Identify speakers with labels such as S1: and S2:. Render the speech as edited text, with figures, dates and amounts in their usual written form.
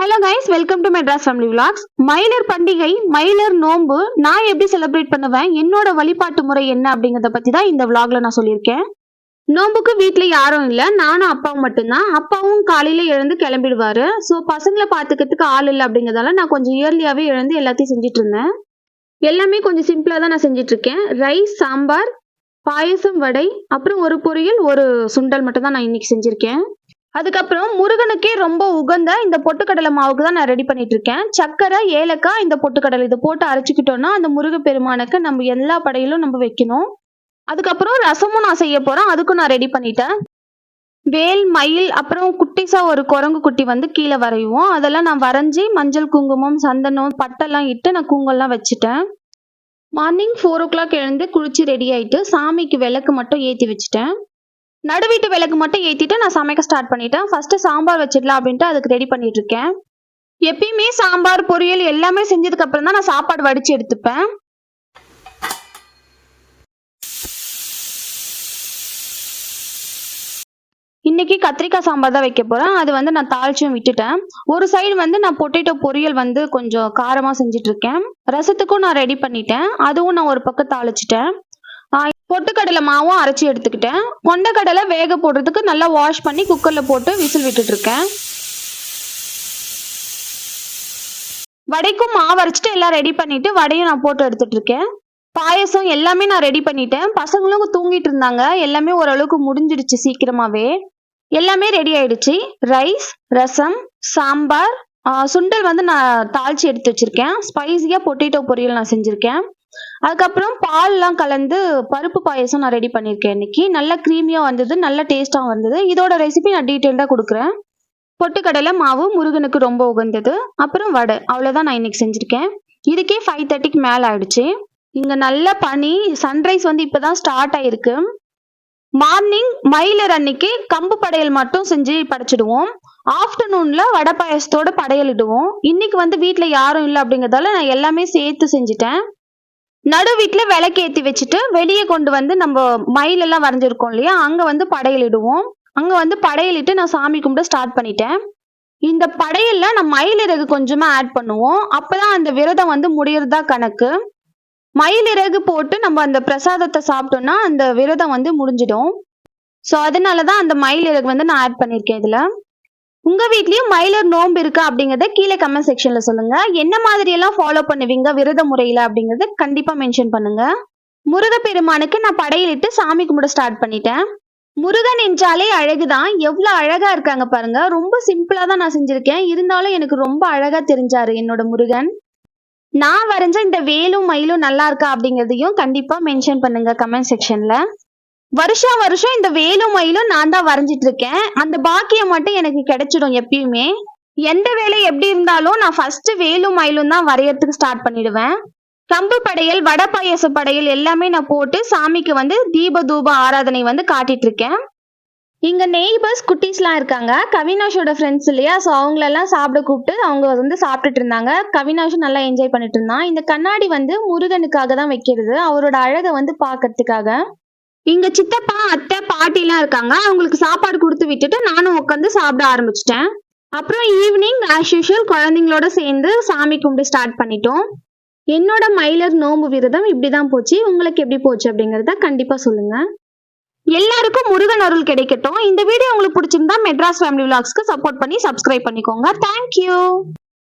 S1: Hello guys, welcome to Madras family vlogs. Mayilar பண்டிகை, மயிலர் நோன்பு நான் எப்படி செலிப்ரேட் பண்ணுவேன், என்னோட வழிபாட்டு முறை என்ன அப்படிங்கறத பத்தி தான் இந்த விலாக்ல நான் சொல்லியிருக்கேன். நோன்புக்கு வீட்டுல யாரும் இல்ல, நானும் அப்பாவும் மட்டும்தான். அப்பாவும் காலையில எழுந்து கிளம்பிடுவாரு. ஸோ பசங்களை பாத்துக்கிறதுக்கு ஆள் இல்லை அப்படிங்கறதால நான் கொஞ்சம் இயர்லியாவே எழுந்து எல்லாத்தையும் செஞ்சுட்டு இருந்தேன். எல்லாமே கொஞ்சம் சிம்பிளா தான் நான் செஞ்சுட்டு இருக்கேன். ரைஸ், சாம்பார், பாயசம், வடை, அப்புறம் ஒரு பொரியல், ஒரு சுண்டல் மட்டும் தான் நான் இன்னைக்கு செஞ்சிருக்கேன். அதுக்கப்புறம் முருகனுக்கே ரொம்ப உகந்த இந்த பொட்டுக்கடலை மாவுக்கு தான் நான் ரெடி பண்ணிட்டு இருக்கேன். சக்கரை, ஏலக்காய், இந்த பொட்டுக்கடலை இதை போட்டு அரைச்சிக்கிட்டோம்னா அந்த முருக பெருமானுக்கு நம்ம எல்லா படையிலும் நம்ம வைக்கணும். அதுக்கப்புறம் ரசமும் நான் செய்ய போறேன், அதுக்கும் நான் ரெடி பண்ணிட்டேன். வேல், மயில், அப்புறம் குட்டிசா ஒரு குரங்கு குட்டி வந்து கீழே வரையுவோம். அதெல்லாம் நான் வரைஞ்சி மஞ்சள், குங்குமம், சந்தனம், பட்டெல்லாம் இட்டு நான் குங்கெல்லாம் வச்சுட்டேன். மார்னிங் 4 o'clock எழுந்து குளிச்சு ரெடி ஆயிட்டு சாமிக்கு விளக்கு மட்டும் ஏற்றி வச்சுட்டேன். நடுவீட்டு விளக்கு மட்டும் ஏற்றிட்டு நான் சமைக்க ஸ்டார்ட் பண்ணிட்டேன். ஃபர்ஸ்ட் சாம்பார் வச்சிடலாம் அப்படின்ட்டு அதுக்கு ரெடி பண்ணிட்டு இருக்கேன். எப்பயுமே சாம்பார், பொரியல் எல்லாமே செஞ்சதுக்கு அப்புறம் தான் நான் சாப்பாடு வடிச்சு எடுத்துப்பேன். இன்னைக்கு கத்திரிக்காய் சாம்பார் தான் வைக்க போறேன். அது வந்து நான் தாளிச்சும் விட்டுட்டேன். ஒரு சைடு வந்து நான் பொட்டேட்டோ பொரியல் வந்து கொஞ்சம் காரமா செஞ்சுட்டு இருக்கேன். ரசத்துக்கும் நான் ரெடி பண்ணிட்டேன், அதுவும் நான் ஒரு பக்கம் தாளிச்சிட்டேன். பொட்டுக்கடலை மாவும் அரைச்சி எடுத்துக்கிட்டேன். கொண்டக்கடலை வேக போடுறதுக்கு நல்லா வாஷ் பண்ணி குக்கர்ல போட்டு விசில் விட்டுட்டு இருக்கேன். வடைக்கும் மாவு அரைச்சிட்டு எல்லாம் ரெடி பண்ணிட்டு வடையும் நான் போட்டு எடுத்துட்டு இருக்கேன். பாயசம் எல்லாமே நான் ரெடி பண்ணிட்டேன். பசங்களும் தூங்கிட்டு இருந்தாங்க. எல்லாமே ஓரளவுக்கு முடிஞ்சிடுச்சு சீக்கிரமாவே. எல்லாமே ரெடி ஆயிடுச்சு. ரைஸ், ரசம், சாம்பார், சுண்டல் வந்து நான் தாளிச்சு எடுத்து வச்சிருக்கேன். ஸ்பைசியா பொட்டேட்டோ பொரியல் நான் செஞ்சிருக்கேன். அதுக்கப்புறம் பால்லாம் கலந்து பருப்பு பாயசம் நான் ரெடி பண்ணியிருக்கேன். இன்னைக்கு நல்லா க்ரீமியா வந்தது, நல்ல டேஸ்டாகவும் வந்தது. இதோட ரெசிபி நான் டீட்டெயில்டாக கொடுக்குறேன். பொட்டுக்கடலை மாவு முருகனுக்கு ரொம்ப உகந்தது. அப்புறம் வடை, அவ்வளோதான் நான் இன்னைக்கு செஞ்சுருக்கேன். இதுக்கே 5:30க்கு மேலே ஆயிடுச்சு. இங்கே நல்ல பனி, சன்ரைஸ் வந்து இப்போதான் ஸ்டார்ட் ஆயிருக்கு. மார்னிங் மயிலர் அன்னைக்கு கம்பு படையல் மட்டும் செஞ்சு படைச்சிடுவோம். ஆஃப்டர்நூன்ல வடை பாயசத்தோட படையல் இடுவோம். இன்னைக்கு வந்து வீட்டில் யாரும் இல்லை அப்படிங்கிறதால நான் எல்லாமே சேர்த்து செஞ்சுட்டேன். நடு வீட்டுல விளக்கு ஏற்றி வச்சுட்டு வெளியே கொண்டு வந்து நம்ம மயிலெல்லாம் வரைஞ்சிருக்கோம் இல்லையா, அங்க வந்து படையல் இடுவோம். அங்க வந்து படையலிட்டு நான் சாமி கும்பிட ஸ்டார்ட் பண்ணிட்டேன். இந்த படையல்ல நான் மயிலிறகு கொஞ்சமா ஆட் பண்ணுவோம். அப்பதான் அந்த விரதம் வந்து முடியறதா கணக்கு. மயிலிறகு போட்டு நம்ம அந்த பிரசாதத்தை சாப்பிட்டோம்னா அந்த விரதம் வந்து முடிஞ்சிடும். ஸோ அதனாலதான் அந்த மயிலிறகு வந்து நான் ஆட் பண்ணியிருக்கேன் இதுல. உங்க வீட்லயும் மயிலர் நோன்பு இருக்கா அப்படிங்கறத கீழே கமெண்ட் செக்ஷன்ல சொல்லுங்க. என்ன மாதிரி எல்லாம் ஃபாலோ பண்ணுவீங்க விரத முறையில அப்படிங்கறத கண்டிப்பா மென்ஷன் பண்ணுங்க. முருக பெருமானுக்கு நான் படையலிட்டு சாமி கும்பிட ஸ்டார்ட் பண்ணிட்டேன். முருகன் என்றாலே அழகுதான். எவ்வளவு அழகா இருக்காங்க பாருங்க. ரொம்ப சிம்பிளா தான் நான் செஞ்சிருக்கேன், இருந்தாலும் எனக்கு ரொம்ப அழகா தெரிஞ்சாரு என்னோட முருகன். நான் வரைஞ்ச இந்த வேலும் மயிலும் நல்லா இருக்கா அப்படிங்கறதையும் கண்டிப்பா மென்ஷன் பண்ணுங்க கமெண்ட் செக்ஷன்ல. வருஷம் இந்த வேலும் மயிலும் நான் தான் வரைஞ்சிட்டு இருக்கேன். அந்த பாக்கியம் மட்டும் எனக்கு கிடைச்சிடும் எப்பயுமே. எந்த வேலை எப்படி இருந்தாலும் நான் ஃபர்ஸ்ட் வேலும் மயிலும் தான் வரையறதுக்கு ஸ்டார்ட் பண்ணிடுவேன். கம்பு படையல், வடை பாயச படையல் எல்லாமே நான் போட்டு சாமிக்கு வந்து தீப தூப ஆராதனை வந்து காட்டிட்டு இருக்கேன். இங்க நெய்பர்ஸ் குட்டீஸ்லாம் இருக்காங்க. கவினாஷோட ஃப்ரெண்ட்ஸ் இல்லையா, ஸோ அவங்களெல்லாம் சாப்பிட கூப்பிட்டு அவங்க வந்து சாப்பிட்டுட்டு இருந்தாங்க. கவினாஷும் நல்லா என்ஜாய் பண்ணிட்டு இருந்தான். இந்த கண்ணாடி வந்து முருகனுக்காக தான் வைக்கிறது, அவரோட அழகை வந்து பார்க்கறதுக்காக. இங்க சித்தப்பா, அத்தை, பாட்டி எல்லாம் இருக்காங்க. அவங்களுக்கு சாப்பாடு கொடுத்து விட்டுட்டு நானும் உட்காந்து சாப்பிட ஆரம்பிச்சிட்டேன். அப்புறம் ஈவினிங் ஆஸ் யூஷுவல் குழந்தைங்களோட சேர்ந்து சாமி கும்பிட்டு ஸ்டார்ட் பண்ணிட்டோம். என்னோட மயிலர் நோம்பு விரதம் இப்படிதான் போச்சு. உங்களுக்கு எப்படி போச்சு அப்படிங்கறத கண்டிப்பா சொல்லுங்க. எல்லாருக்கும் முருகன் அருள் கிடைக்கட்டும். இந்த வீடியோ உங்களுக்கு பிடிச்சிருந்தா மெட்ராஸ் ஃபேமிலி விலாக்ஸ்க்கு சப்போர்ட் பண்ணி சப்ஸ்கிரைப் பண்ணிக்கோங்க. தேங்க்யூ.